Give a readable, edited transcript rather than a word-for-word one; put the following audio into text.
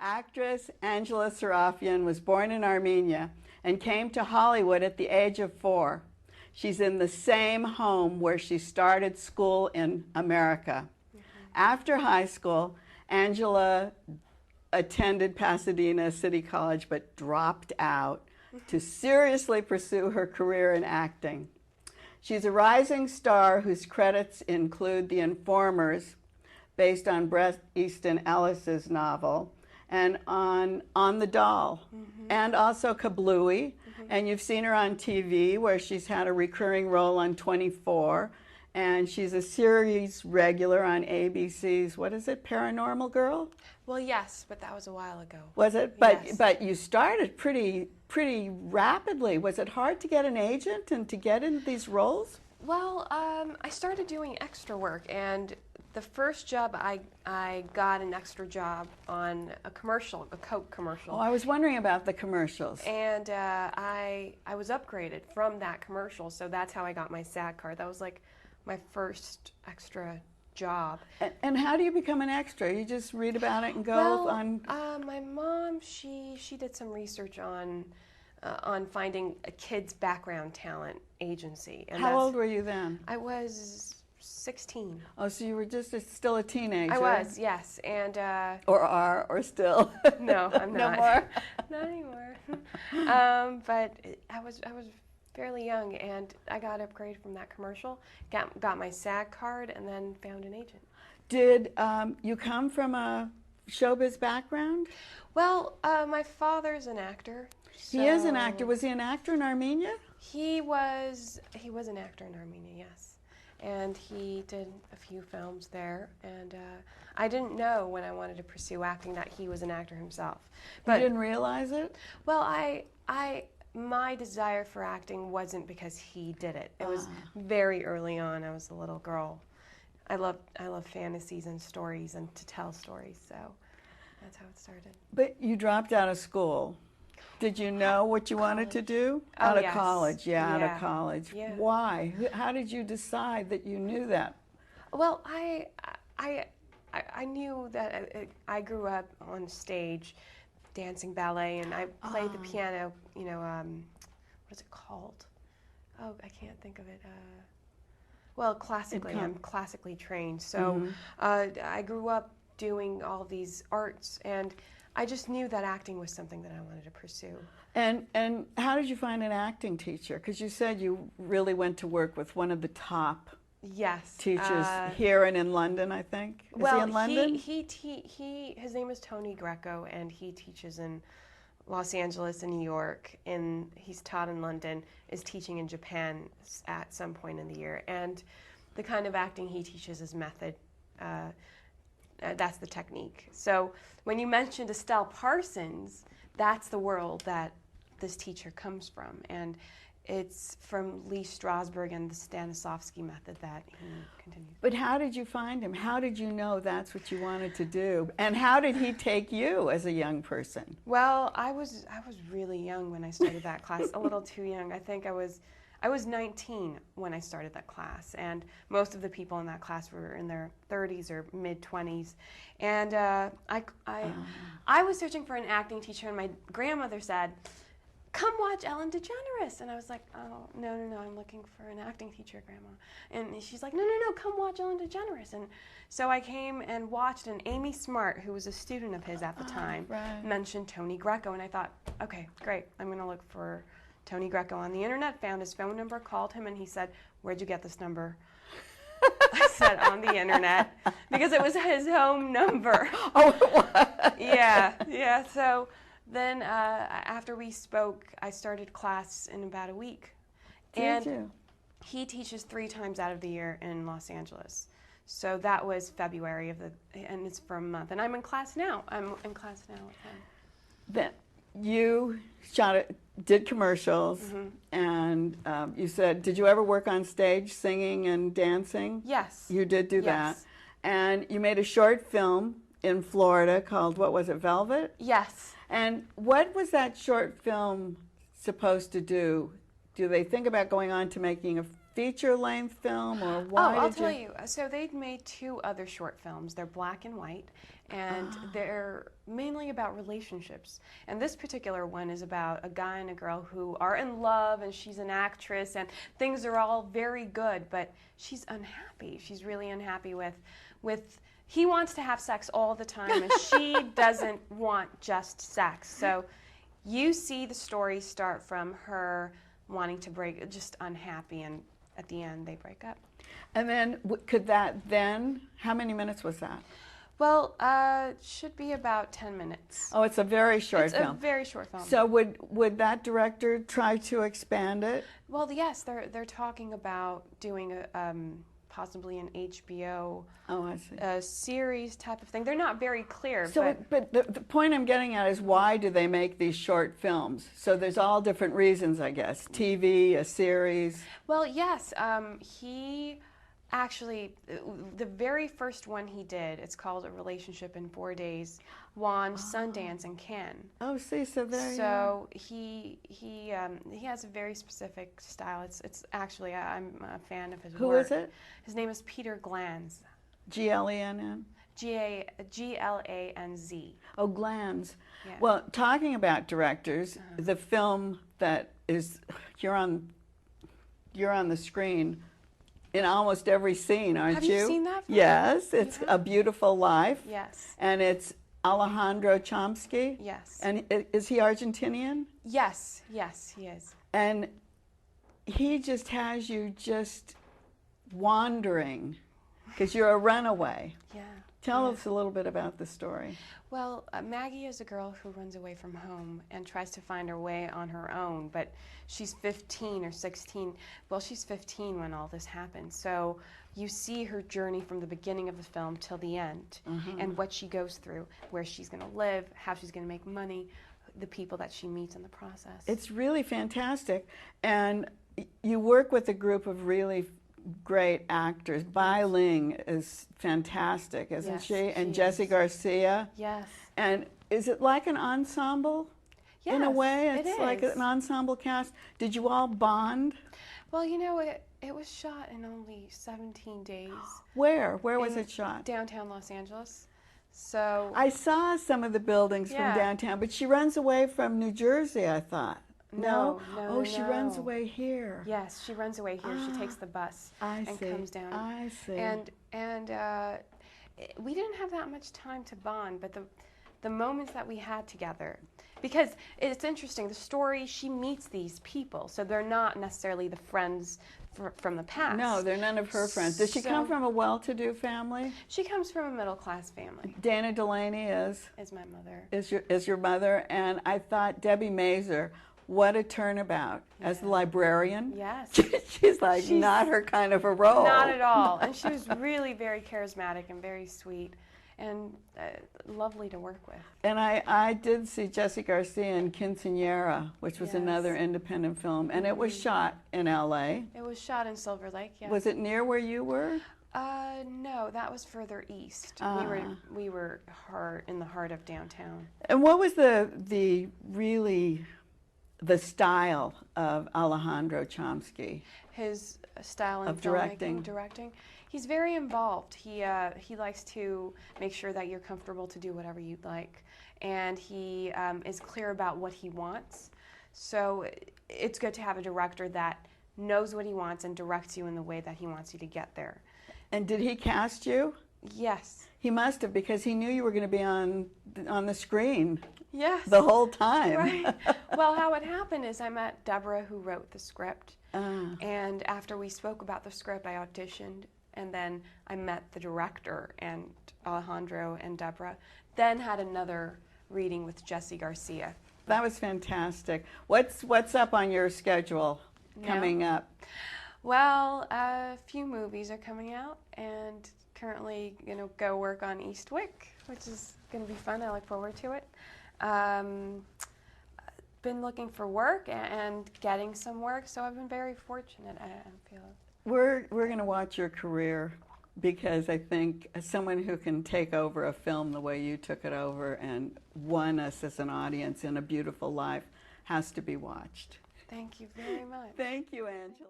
Actress Angela Sarafyan was born in Armenia and came to Hollywood at the age of 4. She's in the same home where she started school in America. After high school, Angela attended Pasadena City College but dropped out to seriously pursue her career in acting. She's a rising star whose credits include The Informers, based on Bret Easton Ellis's novel, and on the Doll, and also Kablooey. And you've seen her on TV where she's had a recurring role on 24, and she's a series regular on ABC's, what is it, Paranormal Girl? Well, yes, but that was a while ago. Was it? Yes. But you started pretty rapidly. Was it hard to get an agent and to get into these roles? Well, I started doing extra work, and the first job I got an extra job on a commercial, a Coke commercial. Oh, I was wondering about the commercials. And I was upgraded from that commercial, so that's how I got my SAG card. That was like my first extra job. And how do you become an extra? You just read about it and go on? My mom, she did some research on finding a kids' background talent agency. And how old were you then? I was 16. Oh, so you were just still a teenager? I was, yes, and or still? No, I'm not. No more. Not anymore. But I was fairly young, and I got upgraded from that commercial. Got my SAG card, and then found an agent. Did you come from a showbiz background? Well, my father's an actor. He is an actor. Was he an actor in Armenia? He was an actor in Armenia, yes. And he did a few films there, and I didn't know when I wanted to pursue acting that he was an actor himself. But you didn't realize it? Well, my desire for acting wasn't because he did it. It was very early on. I was a little girl. I love fantasies and stories and to tell stories, so that's how it started. But you dropped out of school. Did you know what you wanted to do? Out of college, out of college. Yeah. Why? How did you decide that you knew that? Well, I knew that I grew up on stage, dancing ballet, and I played the piano. You know, what is it called? Oh, I can't think of it. Well, classically, I'm classically trained, so I grew up doing all these arts, and I just knew that acting was something that I wanted to pursue. And how did you find an acting teacher? Because you said you really went to work with one of the top teachers here and in London, I think. Is he in London? His name is Tony Greco, and he teaches in Los Angeles and New York. He's taught in London, is teaching in Japan at some point in the year. And the kind of acting he teaches is method. That's the technique. So when you mentioned Estelle Parsons, that's the world that this teacher comes from. And it's from Lee Strasberg and the Stanislavski method that he continues. But how did you find him? How did you know that's what you wanted to do? And how did he take you as a young person? Well, I was really young when I started that class, a little too young. I think I was 19 when I started that class, and most of the people in that class were in their 30s or mid-20s. And I was searching for an acting teacher, and my grandmother said, "Come watch Ellen DeGeneres." And I was like, "Oh, no, I'm looking for an acting teacher, Grandma." And she's like, no, come watch Ellen DeGeneres. And so I came and watched, and Amy Smart, who was a student of his at the time, mentioned Tony Greco, and I thought, okay, great, I'm going to look for Tony Greco on the internet, found his phone number, called him, and he said, "Where'd you get this number?" I said, "On the internet," because it was his home number. Oh, it was? Yeah. So then after we spoke, I started class in about a week. Did you? He teaches 3 times out of the year in Los Angeles. So that was February and it's for a month. And I'm in class now. I'm in class now with him. Then you did commercials, and you said, did you ever work on stage singing and dancing? Yes. You did do that. And you made a short film in Florida called, what was it, Velvet? Yes. And what was that short film supposed to do? Do they think about going on to making a feature-length film, or why? I'll tell you. So they'd made 2 other short films. They're black and white, and they're mainly about relationships. And this particular one is about a guy and a girl who are in love, and she's an actress, and things are all very good, but she's unhappy. She's really unhappy with he wants to have sex all the time, and she doesn't want just sex. So you see the story start from her wanting to break, just unhappy, and at the end they break up. And then could that then, how many minutes was that? Well, should be about 10 minutes. Oh, it's a very short It's film. a very short film. So would that director try to expand it? Well, yes, they're talking about doing a possibly an HBO series type of thing. They're not very clear. So, but the point I'm getting at is, why do they make these short films? So there's all different reasons, I guess. TV, a series. Well, yes, he actually, the very first one he did, it's called A Relationship in 4 Days, won Sundance and Cannes. Oh, see, so there. So he has a very specific style. It's actually, I'm a fan of his work. Who is it? His name is Peter Glanz. Glenn. Glanz. Oh, Glanz. Yeah. Well, talking about directors, the film that is you're on the screen in almost every scene, aren't you? Have you seen that film? Yes, it's A Beautiful Life. Yes. And it's Alejandro Chomsky. Yes. And is he Argentinian? Yes, he is. And he just has you just wandering because you're a runaway. Yeah. Tell us a little bit about the story. Well, Maggie is a girl who runs away from home and tries to find her way on her own, but she's 15 or 16. Well, she's 15 when all this happened. So you see her journey from the beginning of the film till the end, and what she goes through, where she's going to live, how she's going to make money, the people that she meets in the process. It's really fantastic. And you work with a group of really great actors. Bai Ling is fantastic, isn't she? And Jessie Garcia. Yes. And is it like an ensemble? Yes, in a way, it it's like is. an ensemble cast. Did you all bond? Well, you know, it was shot in only 17 days. Where was it shot? Downtown Los Angeles. So I saw some of the buildings from downtown, but she runs away from New Jersey, I thought. No? Oh, she runs away here. Yes, she runs away here. She takes the bus and comes down. I see. And we didn't have that much time to bond, but the moments that we had together, because it's interesting, the story, she meets these people, so they're not necessarily the friends from the past. No, they're none of her friends. Does she come from a well-to-do family? She comes from a middle-class family. Dana Delaney is my mother. Is your mother, and I thought Debbie Mazur, what a turnabout as the librarian. Yes. She's like not her kind of a role. Not at all. And she was really very charismatic and very sweet and lovely to work with. And I did see Jessie Garcia in Quinceañera, which was another independent film, and it was shot in L.A. It was shot in Silver Lake, yes. Was it near where you were? No, that was further east. We were in the heart of downtown. And what was the style of Alejandro Chomsky? His style in of directing. He's very involved. He likes to make sure that you're comfortable to do whatever you'd like, and he is clear about what he wants. So it's good to have a director that knows what he wants and directs you in the way that he wants you to get there. And did he cast you? Yes. He must have, because he knew you were going to be on the screen. Yes. The whole time. Right. Well, how it happened is I met Deborah, who wrote the script, and after we spoke about the script, I auditioned, and then I met the director and Alejandro and Deborah, then had another reading with Jessie Garcia. That was fantastic. What's up on your schedule coming up? Well, a few movies are coming out, and currently going to go work on Eastwick, which is going to be fun. I look forward to it. Been looking for work and getting some work, so I've been very fortunate, I feel. We're going to watch your career, because I think someone who can take over a film the way you took it over and won us as an audience in A Beautiful Life has to be watched. Thank you very much. Thank you, Angela.